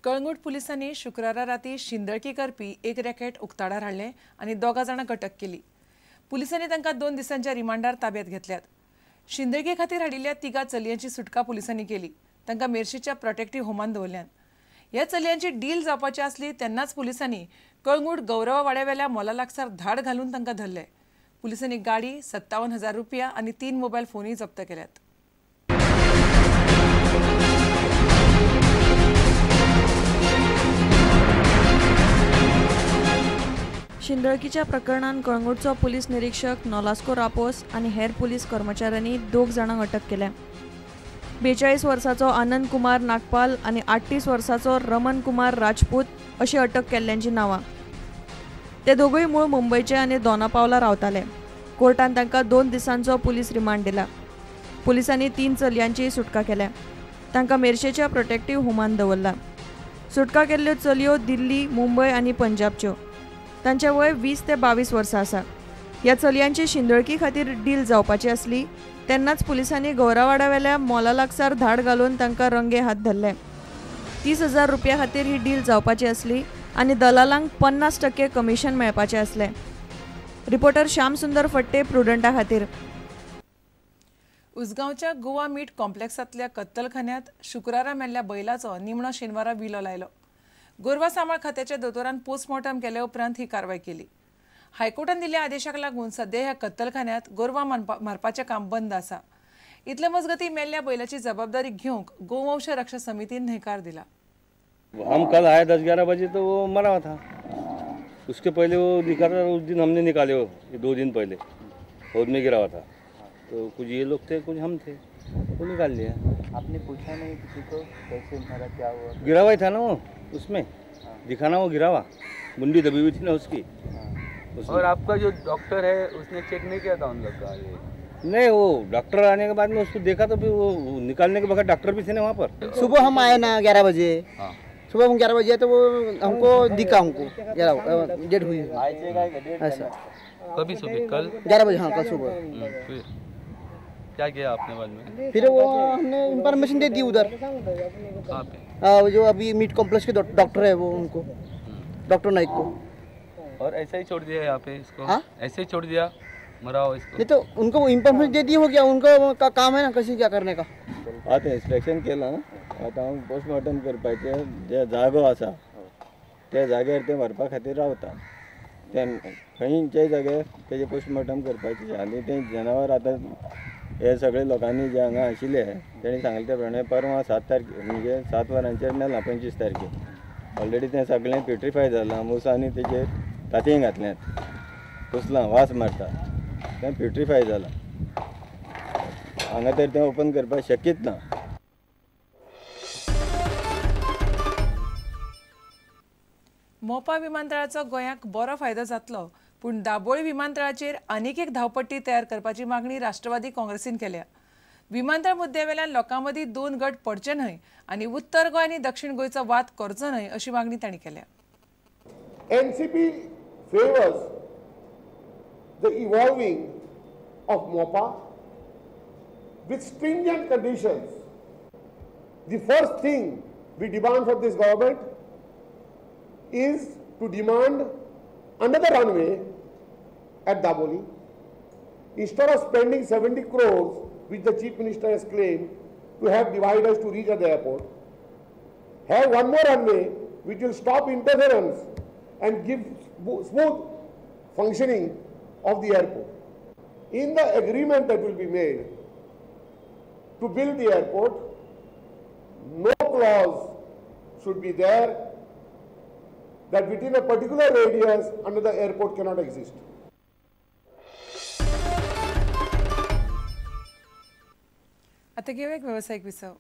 कळंगूट पोलिसांनी शुक्रारा राती शिंदळकी करपी एक रॅकेट उक्ताडार हाडले आणि दोगा जाणां अटक केली. पुलिसांनी तांकां 2 दिसांच्या रिमांडार ताब्यात घेतल्यात. शिंदळके खातीर हाडिल्ल्या तिगा चलयांची सुटका पुलिसांनी केली. तांकां मेर्शेच्या प्रोटेक्टिव्ह होमान दवरल्यात. ह्या चलयांची डील जावपाची आसली तेन्नाच पुलिसांनी कळंगूट गौरवा वाड्यावेल्या मोला लागसार धाड घालून तांकां धरले. पुलिसांनी गाडी, 57,000 रुपया आनी 3 मोबायल फोनूय जप्त केल्यात. शिंदळकीच्या प्रकरणात कळंगूटचो पुलीस निरीक्षक नॉलास्को रापोस आणि हेर पुलीस कर्मचाऱ्यांनी 2 जाणांक अटक केल्या. 42 वर्साचो आनंद कुमार नागपाल आणि 38 वर्साचो रमन कुमार राजपूत अशी अटक केल्ल्यांची नांवां. ते दोगूय मूळ मुंबयचे आनी दोनापावला रावताले. कोर्टान तांकां 2 दिसांचो पुलीस रिमांड दिला. पुलिसांनी 3 चलयांची सुटका केल्या. तांकां मेर्शेच्या प्रोटेक्टिव्ह होमान दवरला. सुटका केल्ल्यो चलयो दिल्ली, मुंबय आनी पंजाबच्यो. तांचे वय 20 ते 22 वर्सां आसा. ह्या चलयांची शिंदळकी खातीर डील जावपाची आसली तेन्नाच पुलिसांनी गौरावाड्यावेल्या मोला लागसार धाड घालून तांकां रंगे हात धरले. 30,000 रुपया खातीर ही डील जावपाची आसली आनी दलालांक 50% कमिशन मेळपाचें आसलें. रिपोर्टर श्याम सुंदर फट्टे, प्रुडंटा खातीर. उसगांवच्या गोवा मीट कॉम्प्लेक्सांतल्या कत्तलखान्यांत शुक्रारा मेल्ल्या बैलाचो निमणो शेनवारा विलो लायलो. गोरवा सांबाळ खात्याच्या दोतोरान पोस्टमॉर्टम केले उपरांत ही कारवाय केली. हायकोर्टान दिल्ल्या आदेशाक लागून सध्या ह्या कत्तलखान्यांत गोरवा मारपाचें काम बंद आसा. इतले मजगतीं मेल्ल्या बैलाची जबाबदारी घेवंक गोवंश रक्षा समितीन न्हयकार दिला. हम कल आए 10-11 बजे तो वो मरा हुआ था. उसके पहले वो निकाला, उस दिन हमने निकाले वो 2 दिन पहले हौद में गिरा हुआ था. तो कुछ ये लोग थे, कुछ हम थे, वो निकाल लिया. आपने पूछा नहीं किसी को कैसे मारा, क्या हुआ? गिरा हुआ ही था ना वो, उसमें दिखाना वो गिरा हुआ, मुंडी दबी हुई थी ना उसकी. और आपका जो डॉक्टर है उसने चेक नहीं किया था उन लोग का? नहीं, वो डॉक्टर आने के बाद में उसको देखा तो फिर वो निकालने के बगैर डॉक्टर भी थे ना वहाँ पर. सुबह हम आए ना 11 बजे. सुबह हम 11 बजे तो वो हमको दिखा, हमको डेट हुई ऐसा. कभी सुबह? कल 11 बजे. हाँ, कल सुबह. फिर क्या किया आपने बाद में? फिर वो हमने इंफॉर्मेशन दे दी उधर. कहाँ पे? जो अभी मीट कॉम्प्लेक्स के डॉक्टर है वो, उनको, डॉक्टर नाइक को. और ऐसे ही छोड़ दिया यहाँ पे इसको? हाँ? ऐसे ही छोड़ दिया, मरा हो इसको? नहीं तो उनको इंफॉर्मेशन दे दी, हो गया उनका काम है ना कशी क्या करने का. आता इन्स्पेक्शन केला, आता हांव पोस्टमॉर्टम करपाचें जे जागो आसा त्या जाग्यार ते व्हरपा खातीर रावता. ते खंयच्याय जाग्यार तेजे पोस्टमॉर्टम करपाचें आनी तें जनावर आतां हे सगळे लोकांनी जे हांगा आशिल्ले तेणी सांगले ते प्रमाणे परवां 7 तारखे म्हणजे 7 वरांचेर मेला 25 तारखेक. ऑलरेडी तें सगळें प्युट्रिफाय जालां. मुसांनी तेजेर तातयें घातल्यात, कुसलां वास मारता, तें प्युट्रिफाय जालां. हांगा तर तें ओपन करपाक शक्यच ना. मोपा विमानतळाचो गोंयाक बरो फायदो जातलो, पूण दाबोळी विमानतळाचेर आनीक एक धांवपट्टी तयार करपाची मागणी राष्ट्रवादी काँग्रेसीन केल्या. विमानतळ मुद्द्यावेल्यान लोकां मदीं 2 गट पडचे न्हय आनी उत्तर गोंय आनी दक्षिण गोंयचो वाद करचो न्हय अशी मागणी तांणी केल्या. NCP favors the evolving of MOPA with stringent conditions. The first thing we demand from this government is to demand another runway at Daboli. Instead of spending 70 crores, which the Chief Minister has claimed to have dividers to reach at the airport, have one more runway which will stop interference and give smooth functioning of the airport. In the agreement that will be made to build the airport, no clause should be there that within a particular radius another airport cannot exist. आता घेऊया एक व्यावसायिक विसव.